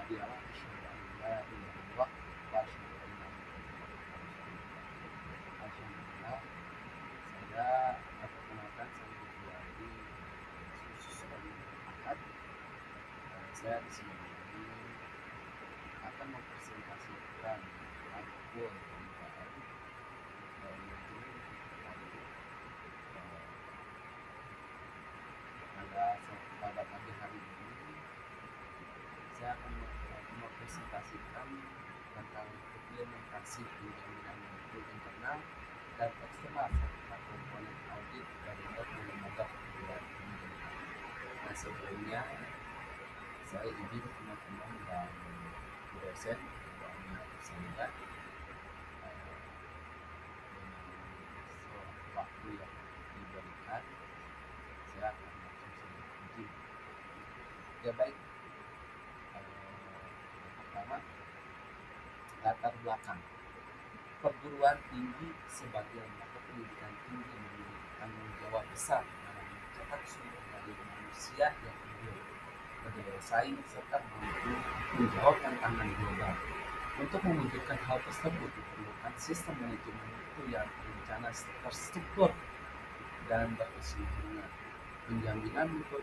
Adialah asyhadu an la ilaha illallah wa asyhadu anna Muhammadan rasulullah. Alhamdulillah, saya perkenalkan saya Diki khusus dari Ahad. Saya di sini akan mempresentasikan matkul pembukaan manajemen informasi. Pada pagi hari ini saya akan mempresentasikan tentang implementasi penjaminan mutu internal dan eksternal serta komponen audit dari lembaga perguruan tinggi. Nah, sebelumnya saya izin teman-teman dan dosen banyak saya waktu yang diberikan, saya akan langsung saja izin. Ya baik, yang pertama, latar belakang perguruan tinggi sebagai lembaga pendidikan tinggi memiliki tanggung jawab besar dalam mencetak sumber daya manusia yang unggul, berdaya saing serta mampu menjawab tantangan global. Untuk mewujudkan hal tersebut diperlukan sistem manajemen itu yang berencana, terstruktur, dan berkesinambungan. Penjaminan untuk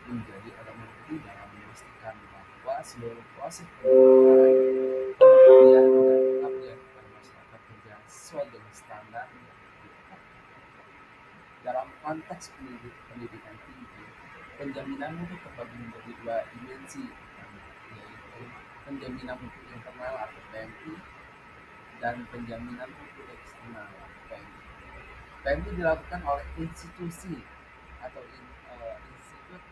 menjadi elemen penting dalam memastikan bahwa seluruh proses pendidikan, kemudian dan pengabdian kepada masyarakat berjalan sesuai dengan standar yang ditetapkan. Dalam konteks pendidikan tinggi, penjaminan mutu terbagi menjadi dua dimensi, yaitu penjaminan mutu internal atau PMI dan penjaminan mutu eksternal atau PMI. PMI dilakukan oleh institusi atau institut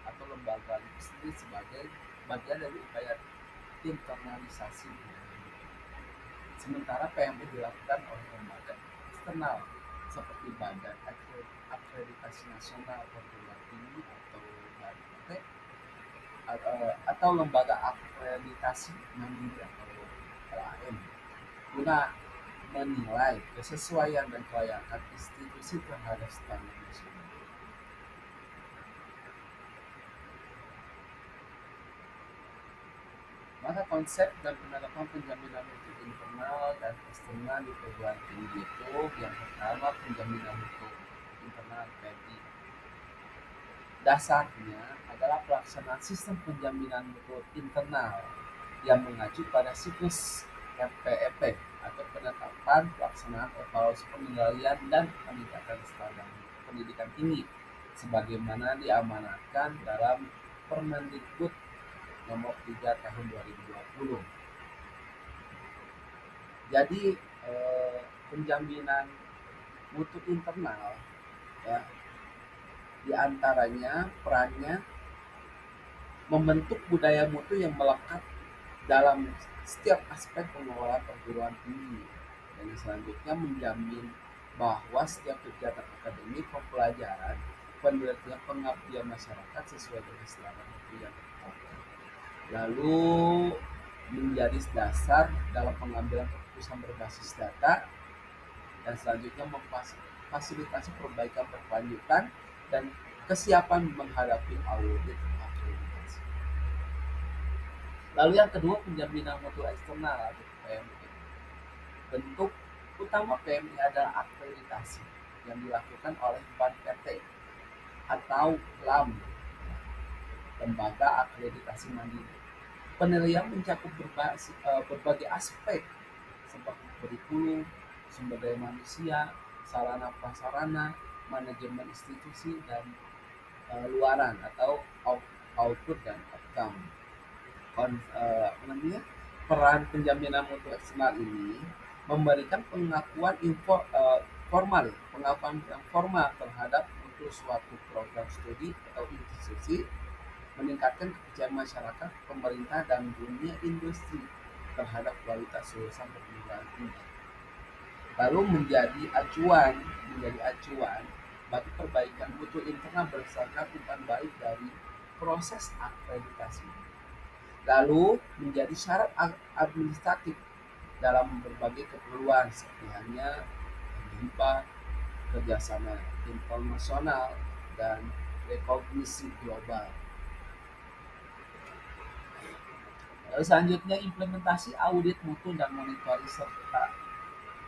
atau lembaga itu sendiri sebagai bagian dari upaya internalisasi budaya. Sementara PMI dilakukan oleh lembaga eksternal seperti Badan Akreditasi Nasional Perguruan Tinggi atau BANT, atau lembaga akreditasi mandiri atau LAM, guna menilai kesesuaian dan kelayakan institusi terhadap standar nasional. Maka konsep dan penerapan penjaminan mutu internal dan eksternal di perguruan tinggi itu, yang pertama penjaminan mutu internal PMI. Dasarnya adalah pelaksanaan sistem penjaminan mutu internal yang mengacu pada siklus FPEP atau penetapan pelaksanaan evaluasi pengendalian dan peningkatan standar pendidikan tinggi sebagaimana diamanatkan dalam Permendikbud nomor 3 tahun 2020. Jadi penjaminan mutu internal, ya, diantaranya perannya membentuk budaya mutu yang melekat dalam setiap aspek pengelolaan perguruan tinggi, dan selanjutnya menjamin bahwa setiap kegiatan akademik, pembelajaran, penelitian, pengabdian masyarakat sesuai dengan standar mutu yang ditetapkan. Lalu menjadi dasar dalam pengambilan keputusan berbasis data, dan selanjutnya memfasilitasi perbaikan berkelanjutan dan kesiapan menghadapi audit akreditasi. Lalu yang kedua, penjaminan mutu eksternal atau PMI. Bentuk utama PMI adalah akreditasi yang dilakukan oleh BANT atau LAM, Lembaga Akreditasi Mandiri. Penilaian mencakup berbagai aspek seperti kurikulum, sumber daya manusia, sarana prasarana, manajemen institusi, dan luaran atau output dan outcome. Peran penjaminan mutu eksternal ini memberikan pengakuan pengakuan yang formal terhadap mutu suatu program studi atau institusi, meningkatkan kepercayaan masyarakat, pemerintah, dan dunia industri terhadap kualitas lulusan perguruan tinggi. Lalu menjadi acuan bagi perbaikan mutu internal berdasarkan umpan balik dari proses akreditasi. Lalu menjadi syarat administratif dalam berbagai keperluan seperti halnya HIPAA, kerjasama internasional, dan rekognisi global. Lalu selanjutnya implementasi audit mutu dan monitoring serta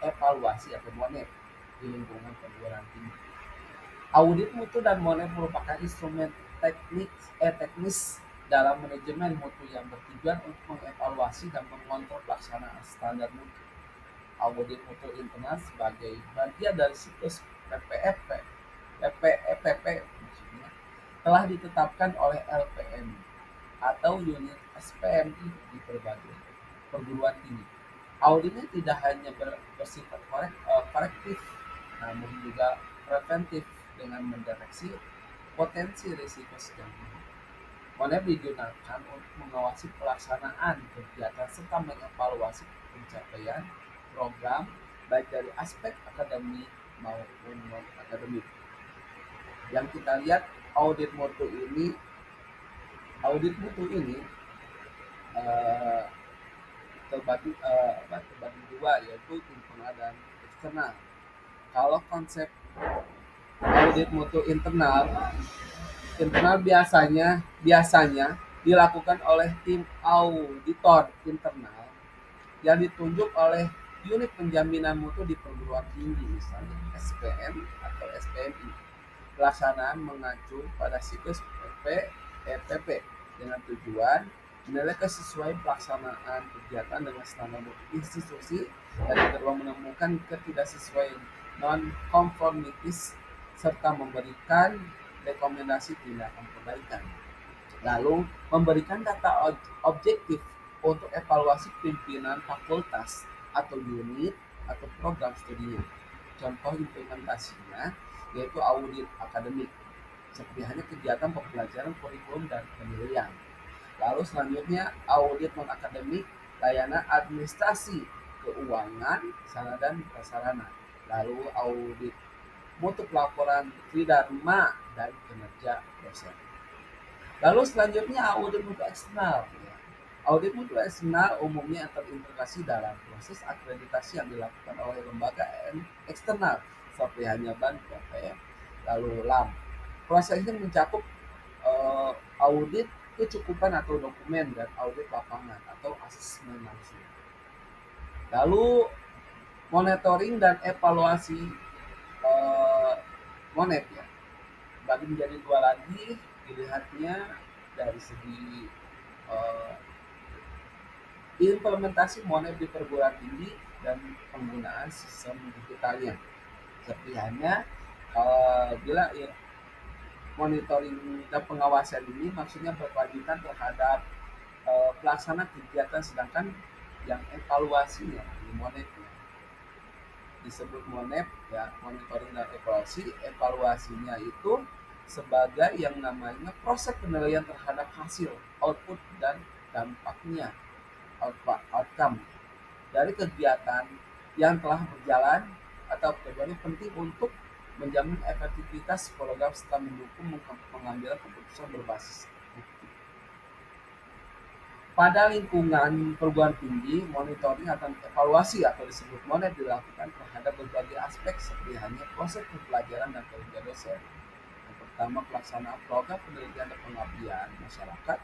evaluasi atau MONET di lingkungan perguruan tinggi. Audit mutu dan MONET merupakan instrumen teknis dalam manajemen mutu yang bertujuan untuk mengevaluasi dan mengontrol pelaksanaan standar mutu. Audit mutu internal sebagai bagian dari siklus PPEP maksudnya, telah ditetapkan oleh LPM atau unit SPMI di berbagai perguruan tinggi. Auditnya tidak hanya bersifat korektif, namun juga preventif dengan mendeteksi potensi risiko sedang ini. MONEP digunakan untuk mengawasi pelaksanaan kegiatan serta mengevaluasi pencapaian program baik dari aspek akademik maupun non akademik. Yang kita lihat audit mutu ini, audit mutu ini eh, terbagi dua, yaitu internal dan eksternal. Kalau konsep audit mutu internal biasanya dilakukan oleh tim auditor internal yang ditunjuk oleh unit penjaminan mutu di perguruan tinggi, misalnya SPM atau SPMI. Pelaksanaan mengacu pada siklus PPEPP dengan tujuan menilai kesesuaian pelaksanaan kegiatan dengan standar mutu institusi, dan yang kedua menemukan ketidaksesuaian non-conformities serta memberikan rekomendasi tindakan perbaikan. Lalu memberikan data objektif untuk evaluasi pimpinan fakultas atau unit atau program studinya. Contoh implementasinya yaitu audit akademik, seperti hanya kegiatan pembelajaran kurikulum dan penilaian. Lalu selanjutnya audit non akademik, layanan administrasi, keuangan, sarana dan prasarana. Lalu audit mutu pelaporan tridharma dan kinerja dosen. Lalu selanjutnya audit mutu eksternal. Audit mutu eksternal umumnya terintegrasi dalam proses akreditasi yang dilakukan oleh lembaga eksternal seperti hanya BAN, BPM, lalu LAM. Proses ini mencakup audit kecukupan atau dokumen dan audit lapangan atau asesmen langsung. Lalu monitoring dan evaluasi monet ya, bagi menjadi dua lagi dilihatnya dari segi uh, implementasi monet di perguruan tinggi dan penggunaan sistem digitalnya. Seperti hanya bila ya, monitoring dan pengawasan ini maksudnya berkelanjutan terhadap pelaksana kegiatan, sedangkan yang evaluasinya di monet disebut monep ya, monitoring dan evaluasinya itu sebagai yang namanya proses penilaian terhadap hasil, output dan dampaknya, outcome dari kegiatan yang telah berjalan atau tujuannya penting untuk menjamin efektivitas program serta mendukung pengambilan keputusan berbasis bukti. Pada lingkungan perguruan tinggi, monitoring atau evaluasi atau disebut monet dilakukan terhadap berbagai aspek seperti hanya proses pembelajaran dan kerja dosen. Yang pertama, pelaksanaan program penelitian dan pengabdian masyarakat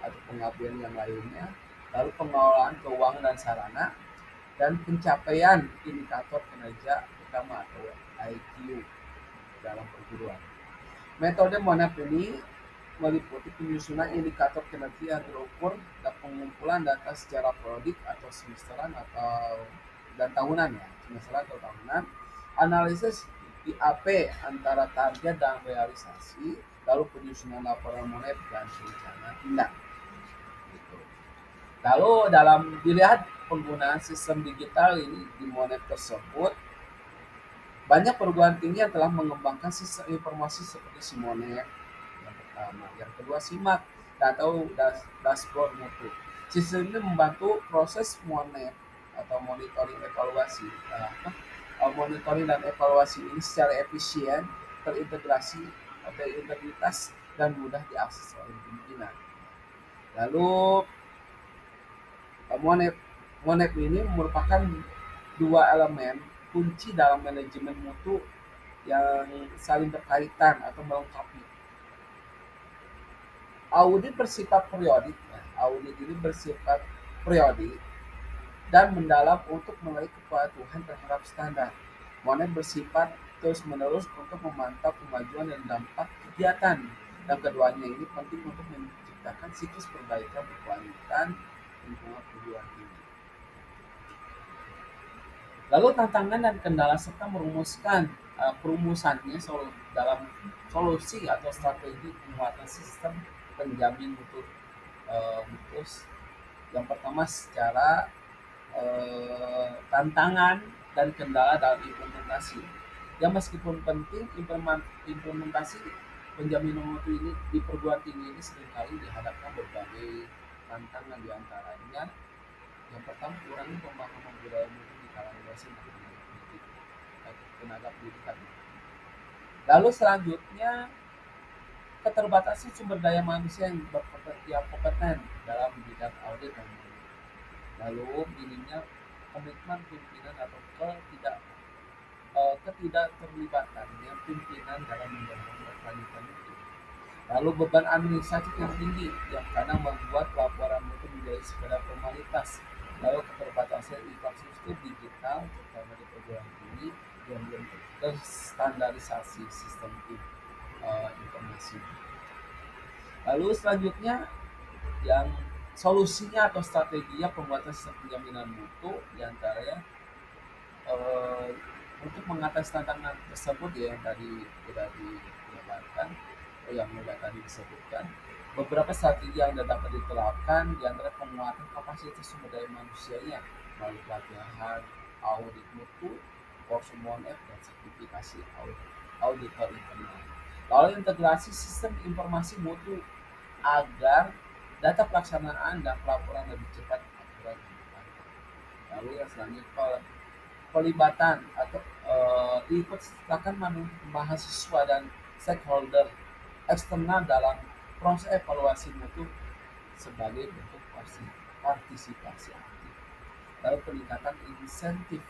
atau pengabdian yang lainnya, lalu pengelolaan keuangan dan sarana, dan pencapaian indikator kinerja utama atau IQ dalam perguruan. Metode monet ini meliputi penyusunan indikator kinerja yang terukur dan pengumpulan data secara periodik atau semesteran atau dan tahunan ya, semesteran atau tahunan, analisis IAP antara target dan realisasi, lalu penyusunan laporan monet dan rencana tindak. Gitu. Lalu dalam dilihat penggunaan sistem digital ini di monet tersebut, banyak perguruan tinggi yang telah mengembangkan sistem informasi seperti Simonet yang pertama, yang kedua SIMAK atau dashboard mutu. Sistem ini membantu proses monet atau monitoring evaluasi. Monitoring dan evaluasi ini secara efisien, terintegrasi, terintegritas dan mudah diakses oleh pimpinan. Lalu monet monet ini merupakan dua elemen kunci dalam manajemen mutu yang saling berkaitan atau melengkapi. Audit bersifat periodik. audit ini bersifat periodik dan mendalam untuk meraih kepatuhan terhadap standar. Monet bersifat terus-menerus untuk memantau kemajuan dan dampak kegiatan. Dan keduanya ini penting untuk menciptakan siklus perbaikan berkelanjutan lingkungan perguruan tinggi. Lalu tantangan dan kendala serta merumuskan perumusannya dalam solusi atau strategi penguatan sistem penjamin mutu mutus. Yang pertama secara tantangan dan kendala dalam implementasi. Ya meskipun penting implementasi penjaminan mutu ini di perguruan tinggi ini seringkali dihadapkan berbagai tantangan diantaranya. Yang pertama kurangnya pemahaman budaya mutu di kalangan dosen dan tenaga pendidikan. Lalu selanjutnya keterbatasan sumber daya manusia yang kompeten dalam bidang audit dan monitoring. Lalu minimnya komitmen pimpinan atau ketidakterlibatannya pimpinan dalam mendorong berkelanjutan itu. Lalu beban administratif yang tinggi yang kadang membuat laporan itu menjadi sekedar formalitas. Lalu keterbatasan infrastruktur digital terutama di perguruan tinggi yang belum terstandarisasi sistem informasi. Lalu selanjutnya yang solusinya atau strateginya pembuatan sistem penjaminan mutu diantaranya eh, untuk mengatasi tantangan tersebut ya yang tadi sudah dijabarkan, yang sudah tadi disebutkan, beberapa strategi yang dapat diterapkan diantara penguatan kapasitas sumber daya manusianya melalui pelatihan, audit mutu, kursus monef dan sertifikasi auditor internal. Lalu integrasi sistem informasi mutu agar data pelaksanaan dan pelaporan lebih cepat, akurat, dan bertanggung. Lalu yang selanjutnya pelibatan atau diikut sertakan mahasiswa dan stakeholder eksternal dalam proses evaluasi mutu sebagai bentuk partisipasi aktif. Lalu peningkatan insentif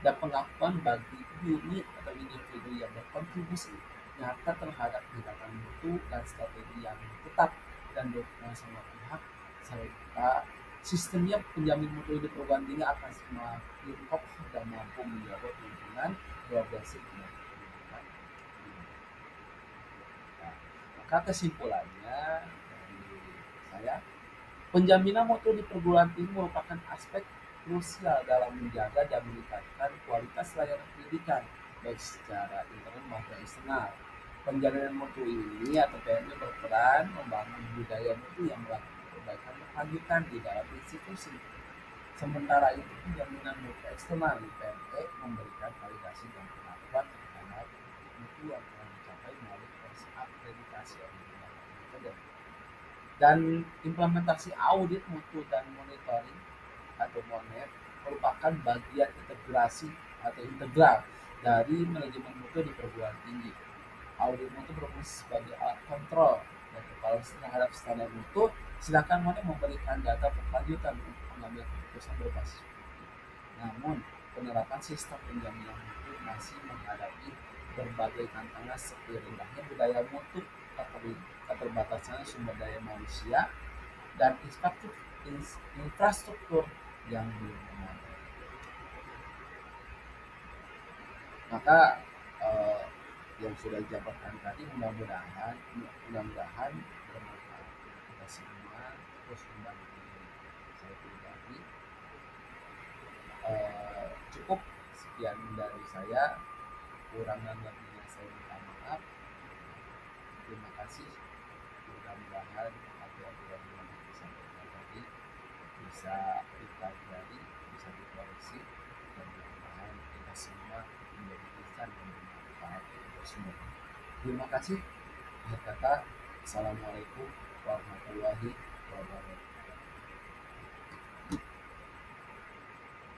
dan pengakuan bagi unit atau individu yang berkontribusi nyata terhadap tindakan mutu dan strategi yang tetap dan dukungan semua pihak serta sistemnya penjamin mutu di perguruan tinggi akan semakin kokoh dan mampu menjaga lingkungan progresif pendidikan. Nah, maka kesimpulannya dari saya, penjaminan mutu di perguruan tinggi merupakan aspek krusial dalam menjaga dan meningkatkan kualitas layanan pendidikan baik secara internal maupun eksternal. Penjaminan mutu ini atau PMI berperan membangun budaya mutu yang melakukan perbaikan berkelanjutan di dalam institusi. Sementara itu penjaminan mutu eksternal di PME memberikan validasi dan pengakuan terhadap mutu yang telah dicapai melalui proses akreditasi oleh lembaga independen. Dan implementasi audit mutu dan monitoring atau MONET merupakan bagian integrasi atau integral dari manajemen mutu di perguruan tinggi. Audit mutu berfungsi sebagai alat kontrol dan evaluasi terhadap standar mutu, sedangkan MONET memberikan data berkelanjutan untuk mengambil keputusan berbasis mutu. Namun, penerapan sistem penjaminan mutu masih menghadapi berbagai tantangan seperti rendahnya budaya mutu, keterbatasan sumber daya manusia, dan infrastruktur yang belum memadai. Maka eh, yang sudah dijabarkan tadi mudah-mudahan bermanfaat untuk kita semua, terus membantu saya pribadi. Cukup sekian dari saya, kurang dan lebihnya saya minta maaf. Terima kasih. Mudah-mudahan apa yang disampaikan tadi bisa dipelajari, bisa dikoreksi, dan mudah-mudahan kita semua menjadi insan yang bermanfaat untuk semua. Terima kasih. Akhir kata, Assalamualaikum warahmatullahi wabarakatuh.